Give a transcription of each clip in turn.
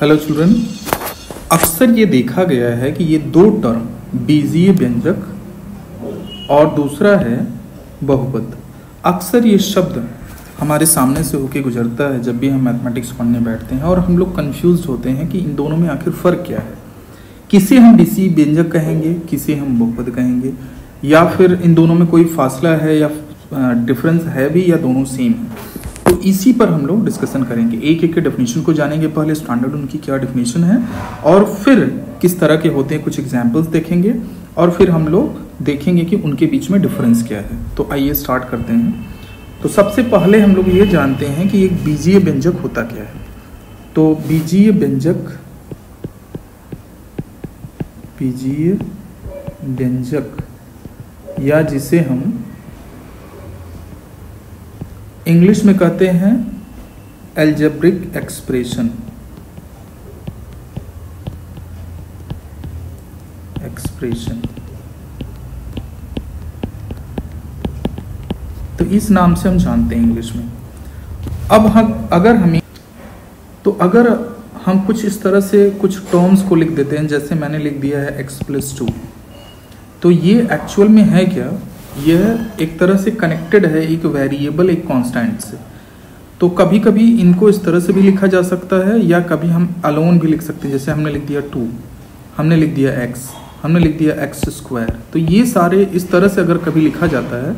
Hello children, अक्सर ये देखा गया है कि ये दो टर्म बीजीय व्यंजक और दूसरा है बहुपद। अक्सर ये शब्द हमारे सामने से होके गुजरता है जब भी हम मैथमेटिक्स पढ़ने बैठते हैं और हम लोग कंफ्यूज होते हैं कि इन दोनों में आखिर फ़र्क क्या है। किसे हम बीजीय व्यंजक कहेंगे, किसे हम बहुपद कहेंगे, या फिर इन दोनों में कोई फासला है या डिफरेंस है भी, या दोनों सेम है। तो इसी पर हम लोग डिस्कशन करेंगे। एक एक के डेफिनेशन को जानेंगे, पहले स्टैंडर्ड उनकी क्या डेफिनेशन है और फिर किस तरह के होते हैं, कुछ एग्जाम्पल्स देखेंगे और फिर हम लोग देखेंगे कि उनके बीच में डिफरेंस क्या है। तो आइए स्टार्ट करते हैं। तो सबसे पहले हम लोग ये जानते हैं कि एक बीजीय व्यंजक होता क्या है। तो बीजीय व्यंजक या जिसे हम इंग्लिश में कहते हैं अलजेब्रिक एक्सप्रेशन। तो इस नाम से हम जानते हैं इंग्लिश में। अब अगर हम कुछ इस तरह से कुछ टर्म्स को लिख देते हैं, जैसे मैंने लिख दिया है x+2, तो ये एक्चुअल में है क्या? यह एक तरह से कनेक्टेड है एक वेरिएबल, एक कांस्टेंट से। तो कभी कभी इनको इस तरह से भी लिखा जा सकता है या कभी हम अलोन भी लिख सकते हैं। जैसे हमने लिख दिया 2, हमने लिख दिया x, हमने लिख दिया x²। तो ये सारे इस तरह से अगर कभी लिखा जाता है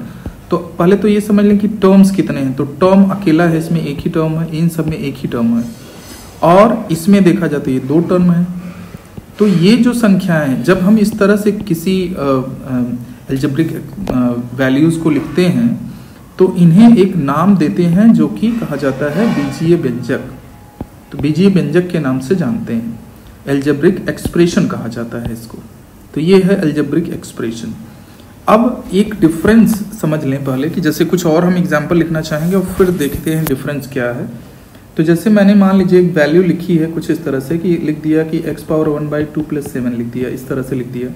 तो पहले तो ये समझ लें कि टर्म्स कितने हैं। तो टर्म अकेला है, इसमें एक ही टर्म है, इन सब में एक ही टर्म है, और इसमें देखा जाता है ये दो टर्म है। तो ये जो संख्याएं हैं, जब हम इस तरह से किसी अलजेब्रिक वैल्यूज़ को लिखते हैं तो इन्हें एक नाम देते हैं जो कि कहा जाता है बीजीय व्यंजक। तो बीजीय व्यंजक के नाम से जानते हैं, अलजेब्रिक एक्सप्रेशन कहा जाता है इसको। तो ये है अलजेब्रिक एक्सप्रेशन। अब एक डिफरेंस समझ लें पहले, कि जैसे कुछ और हम एग्जाम्पल लिखना चाहेंगे और फिर देखते हैं डिफरेंस क्या है। तो जैसे मैंने मान लीजिए एक वैल्यू लिखी है कुछ इस तरह से कि लिख दिया कि x⁻1/2 + 7 लिख दिया, इस तरह से लिख दिया।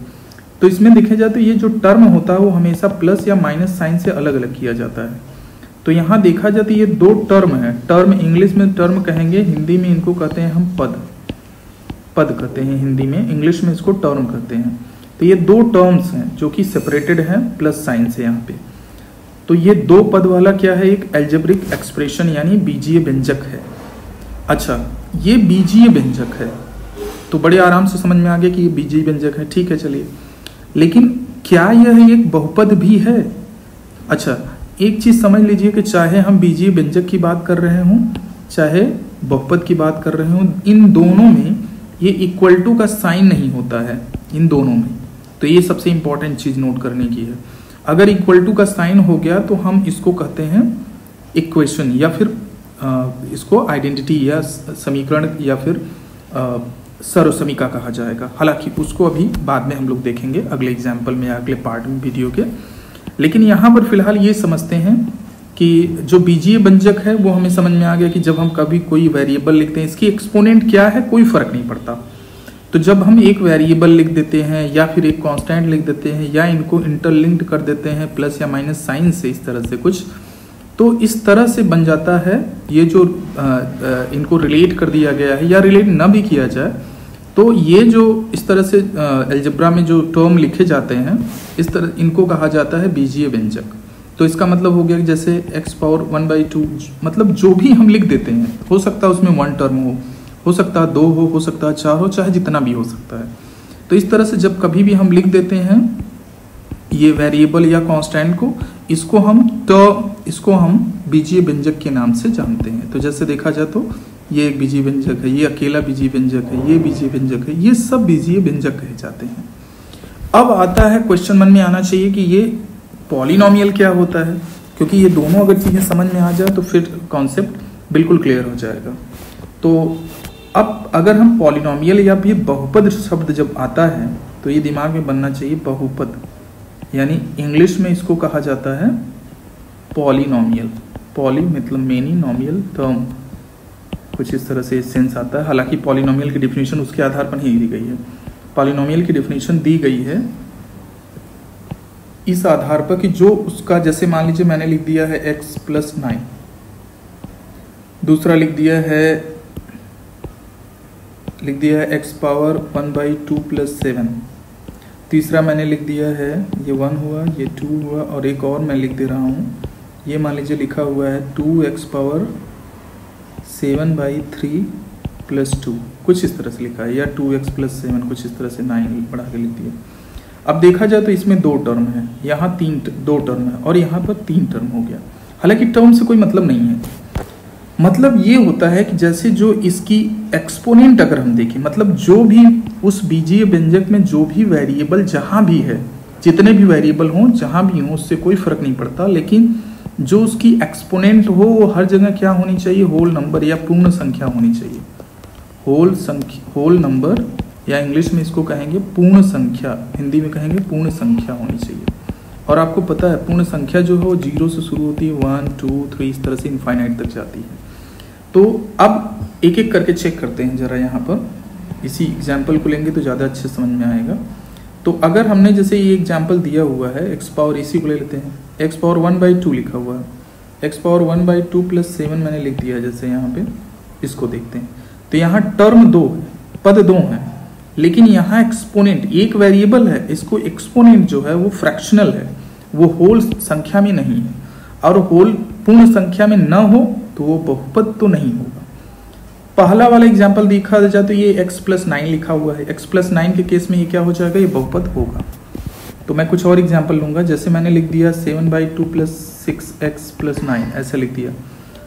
तो इसमें देखा जाए तो ये जो टर्म होता है वो हमेशा प्लस या माइनस साइन से अलग अलग किया जाता है। तो यहाँ देखा जाए तो ये दो टर्म है। टर्म इंग्लिश में टर्म कहेंगे, हिंदी में इनको कहते हैं हम पद कहते हैं हिंदी में, इंग्लिश में इसको टर्म कहते हैं। तो ये दो टर्म्स हैं जो कि सेपरेटेड हैं प्लस साइन से यहाँ पे। तो ये दो पद वाला क्या है? एक अलजेब्रिक एक्सप्रेशन यानी बीजीय व्यंजक है। अच्छा, ये बीजीय व्यंजक है तो बड़े आराम से समझ में आ गया कि ये बीजीय व्यंजक है, ठीक है। चलिए, लेकिन क्या यह एक बहुपद भी है? अच्छा, एक चीज समझ लीजिए कि चाहे हम बीजीय व्यंजक की बात कर रहे हों चाहे बहुपद की बात कर रहे हों, इन दोनों में ये इक्वल टू का साइन नहीं होता है, इन दोनों में। तो ये सबसे इंपॉर्टेंट चीज नोट करने की है। अगर इक्वल टू का साइन हो गया तो हम इसको कहते हैं इक्वेशन, या फिर इसको आइडेंटिटी या समीकरण या फिर सर्वसमीका कहा जाएगा। हालांकि उसको अभी बाद में हम लोग देखेंगे अगले एग्जाम्पल में या अगले पार्ट में वीडियो के। लेकिन यहाँ पर फिलहाल ये समझते हैं कि जो बीजीय व्यंजक है वो हमें समझ में आ गया कि जब हम कभी कोई वेरिएबल लिखते हैं, इसकी एक्सपोनेंट क्या है कोई फर्क नहीं पड़ता। तो जब हम एक वेरिएबल लिख देते हैं या फिर एक कांस्टेंट लिख देते हैं या इनको इंटरलिंक्ड कर देते हैं प्लस या माइनस साइन से, इस तरह से कुछ, तो इस तरह से बन जाता है ये जो इनको रिलेट कर दिया गया है, या रिलेट ना भी किया जाए तो ये जो इस तरह से अलजेब्रा में जो टर्म लिखे जाते हैं, इस तरह इनको कहा जाता है बीजीय व्यंजक। तो इसका मतलब हो गया कि जैसे x⁻1/2, मतलब जो भी हम लिख देते हैं, हो सकता है उसमें 1 टर्म हो सकता है 2 हो सकता है 4 हो, चाहे जितना भी हो सकता है। तो इस तरह से जब कभी भी हम लिख देते हैं ये वेरिएबल या कांस्टेंट को, इसको हम बीजीय व्यंजक के नाम से जानते हैं। तो जैसे देखा जाए तो ये एक बीजीय व्यंजक है, ये अकेला बीजीय व्यंजक है, ये बीजीय व्यंजक है, ये सब बीजीय व्यंजक कहे जाते हैं। अब आता है क्वेश्चन मन में आना चाहिए कि ये पॉलिनोमियल क्या होता है, क्योंकि ये दोनों अगर चीजें समझ में आ जाए तो फिर कॉन्सेप्ट बिल्कुल क्लियर हो जाएगा। तो अब अगर हम पॉलिनोमियल या फिर बहुपद शब्द जब आता है तो ये दिमाग में बनना चाहिए बहुपद, यानी इंग्लिश में इसको कहा जाता है पॉलिनोमियल। पॉली मतलब मेनी, नोमियल टर्म, कुछ इस तरह से सेंस आता है। हालांकि पॉलिनोमियल की डिफिनीशन उसके आधार पर नहीं दी गई है। पॉलिनोमियल की डिफिनीशन दी गई है इस आधार पर कि जो उसका, जैसे मान लीजिए मैंने लिख दिया है x+9, दूसरा लिख दिया है लिख दिया है x पावर 1/2 + 7। तीसरा मैंने लिख दिया है ये 1 हुआ, ये 2 हुआ, और एक और मैं लिख दे रहा हूँ, ये मान लीजिए लिखा हुआ है 2x पावर 7/3 + 2, कुछ इस तरह से लिखा है, या 2x + 7 कुछ इस तरह से 9 बढ़ा के लिख दिया। अब देखा जाए तो इसमें 2 टर्म है, यहाँ 2 टर्म है, और यहाँ पर 3 टर्म हो गया। हालांकि टर्म से कोई मतलब नहीं है, मतलब ये होता है कि जैसे जो इसकी एक्सपोनेंट अगर हम देखें, मतलब जो भी उस बीजीय व्यंजक में जो भी वेरिएबल जहाँ भी है, जितने भी वेरिएबल हों जहाँ भी हों उससे कोई फर्क नहीं पड़ता, लेकिन जो उसकी एक्सपोनेंट हो वो हर जगह क्या होनी चाहिए, होल नंबर या पूर्ण संख्या होनी चाहिए। होल नंबर, या इंग्लिश में इसको कहेंगे पूर्ण संख्या, हिंदी में कहेंगे पूर्ण संख्या होनी चाहिए। और आपको पता है पूर्ण संख्या जो है वो 0 से शुरू होती है, 1 2 3 इस तरह से इनफाइनाइट तक जाती है। तो अब एक एक करके चेक करते हैं जरा, यहाँ पर इसी एग्जाम्पल को लेंगे तो ज़्यादा अच्छे समझ में आएगा। तो अगर हमने जैसे ये एग्जाम्पल दिया हुआ है, x पावर इसी को ले लेते हैं, x पावर 1/2 लिखा हुआ है, x पावर 1/2 + 7 मैंने लिख दिया है, जैसे यहाँ पे इसको देखते हैं तो यहाँ टर्म 2 है, पद 2 है, लेकिन यहाँ एक्सपोनेंट एक वेरिएबल है, इसको एक्सपोनेंट जो है वो फ्रैक्शनल है, वो होल संख्या में नहीं है, और होल पूर्ण संख्या में न हो तो वो बहुपद तो नहीं होगा। पहला वाला एग्जाम्पल देखा जाए तो ये x + 9 लिखा हुआ है, x + 9 के केस में ये क्या हो जाएगा, ये बहुपद होगा। तो मैं कुछ और एग्जाम्पल लूंगा, जैसे मैंने लिख दिया 7/2 + 6x + 9 ऐसा लिख दिया।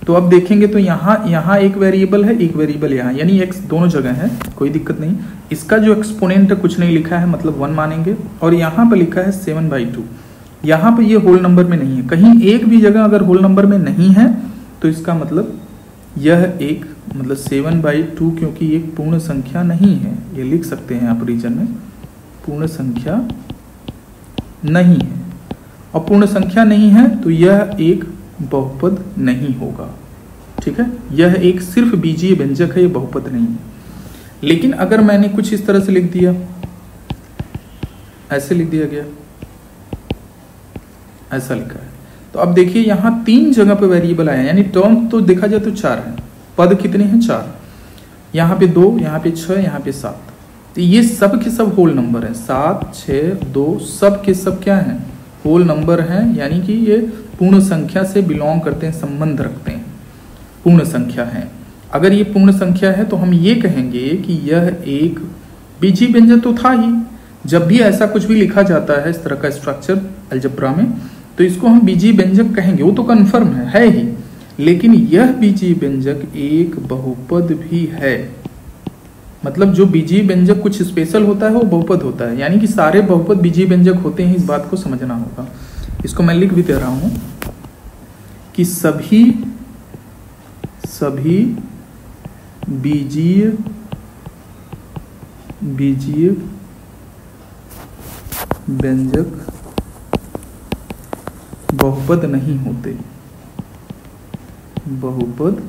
तो अब देखेंगे तो यहाँ एक वेरिएबल है, एक वेरिएबल यहाँ, यानी x दोनों जगह है, कोई दिक्कत नहीं। इसका जो एक्सपोनेंट है कुछ नहीं लिखा है, मतलब 1 मानेंगे, और यहाँ पर लिखा है 7/2, यहाँ पर ये होल नंबर में नहीं है, कहीं एक भी जगह अगर होल नंबर में नहीं है तो इसका मतलब यह एक मतलब 7/2, क्योंकि एक पूर्ण संख्या नहीं है, ये लिख सकते हैं आप रीजन में, पूर्ण संख्या नहीं है, और पूर्ण संख्या नहीं है तो यह एक बहुपद नहीं होगा। ठीक है, यह एक सिर्फ बीजीय व्यंजक है, यह बहुपद नहीं है। लेकिन अगर मैंने कुछ इस तरह से लिख दिया, ऐसे लिख दिया गया, ऐसा लिखा है, तो अब देखिए यहाँ 3 जगह पे वेरिएबल आया, यानी टर्म तो देखा जाए तो 4 है, पद कितने हैं 4, यहाँ पे 2, यहाँ पे 6, यहाँ पे 7, तो ये सब के सब होल नंबर है, 7 6 2 सब के सब क्या हैं, होल नंबर हैं, यानी कि ये पूर्ण संख्या से बिलोंग करते हैं, संबंध रखते हैं, पूर्ण संख्या है। अगर ये पूर्ण संख्या है तो हम ये कहेंगे कि यह एक बीजीय व्यंजक तो था ही, जब भी ऐसा कुछ भी लिखा जाता है इस तरह का स्ट्रक्चर अलजेब्रा में तो इसको हम बीजीय व्यंजक कहेंगे, वो तो कन्फर्म है ही, लेकिन यह बीजीय व्यंजक एक बहुपद भी है। मतलब जो बीजीय व्यंजक कुछ स्पेशल होता है वो बहुपद होता है, यानी कि सारे बहुपद बीजीय व्यंजक होते हैं, इस बात को समझना होगा। इसको मैं लिख भी दे रहा हूं कि सभी बीजीय व्यंजक बहुपद नहीं होते, बहुपद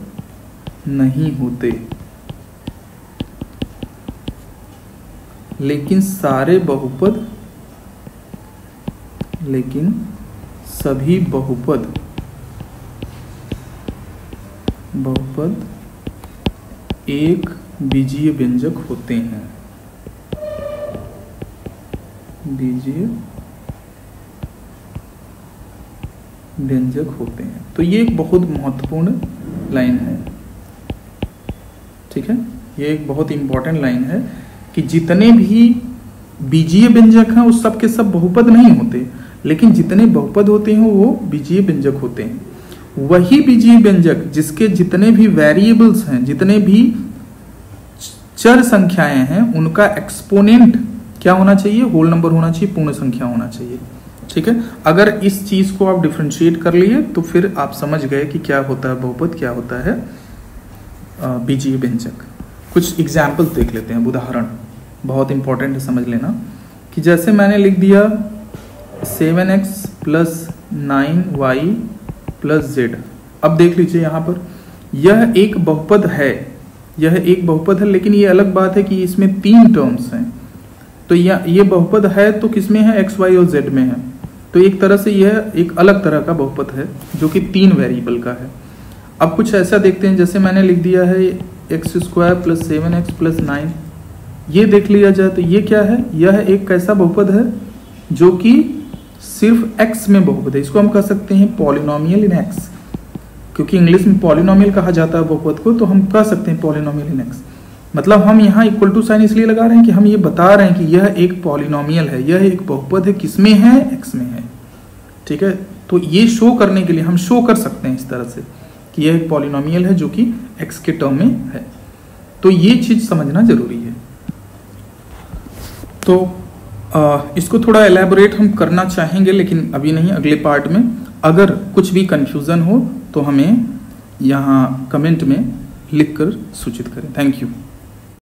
नहीं होते, लेकिन सभी बहुपद एक बीजीय व्यंजक होते हैं, बीजीय व्यंजक होते हैं। तो ये एक बहुत महत्वपूर्ण लाइन है, ठीक है, ये एक बहुत इंपॉर्टेंट लाइन है कि जितने भी बीजीय व्यंजक हैं उस सब के सब बहुपद नहीं होते, लेकिन जितने बहुपद होते हैं वो बीजीय व्यंजक होते हैं। वही बीजीय व्यंजक जिसके जितने भी वेरिएबल्स हैं, जितने भी चर संख्याएं हैं, उनका एक्सपोनेंट क्या होना चाहिए, होल नंबर होना चाहिए, पूर्ण संख्या होना चाहिए। ठीक है, अगर इस चीज को आप डिफरेंशिएट कर लिए तो फिर आप समझ गए कि क्या होता है बहुपद, क्या होता है बीजीय व्यंजक। कुछ एग्जाम्पल देख लेते हैं, उदाहरण बहुत इंपॉर्टेंट है, समझ लेना। कि जैसे मैंने लिख दिया 7x + 9y + z। अब देख लीजिए यहाँ पर यह एक बहुपद है, यह एक बहुपद है, लेकिन ये अलग बात है कि इसमें 3 टर्म्स हैं। तो ये बहुपद है तो किसमें है, x y और z में है, तो एक तरह से यह एक अलग तरह का बहुपद है जो कि 3 वेरिएबल का है। अब कुछ ऐसा देखते हैं, जैसे मैंने लिख दिया है x square plus 7x plus 9, ये देख लिया जाए तो ये क्या है, यह एक कैसा बहुपद है जो कि सिर्फ x में बहुपद है। इसको हम कह सकते हैं पॉलिनोमियल इन x, क्योंकि इंग्लिश में पॉलिनोमियल कहा जाता है बहुपद को, तो हम कह सकते हैं पॉलिनोमियल इन x। मतलब हम यहाँ इक्वल टू साइन इसलिए लगा रहे हैं कि हम ये बता रहे हैं कि यह एक पॉलिनोमियल है, यह एक बहुपद है, किसमें है, x में है। ठीक है, तो ये शो करने के लिए हम शो कर सकते हैं इस तरह से कि यह एक पॉलिनोमियल है जो कि x के टर्म में है। तो ये चीज समझना जरूरी है। तो इसको थोड़ा एलैबोरेट हम करना चाहेंगे, लेकिन अभी नहीं, अगले पार्ट में। अगर कुछ भी कंफ्यूजन हो तो हमें यहाँ कमेंट में लिखकर सूचित करें। Thank you.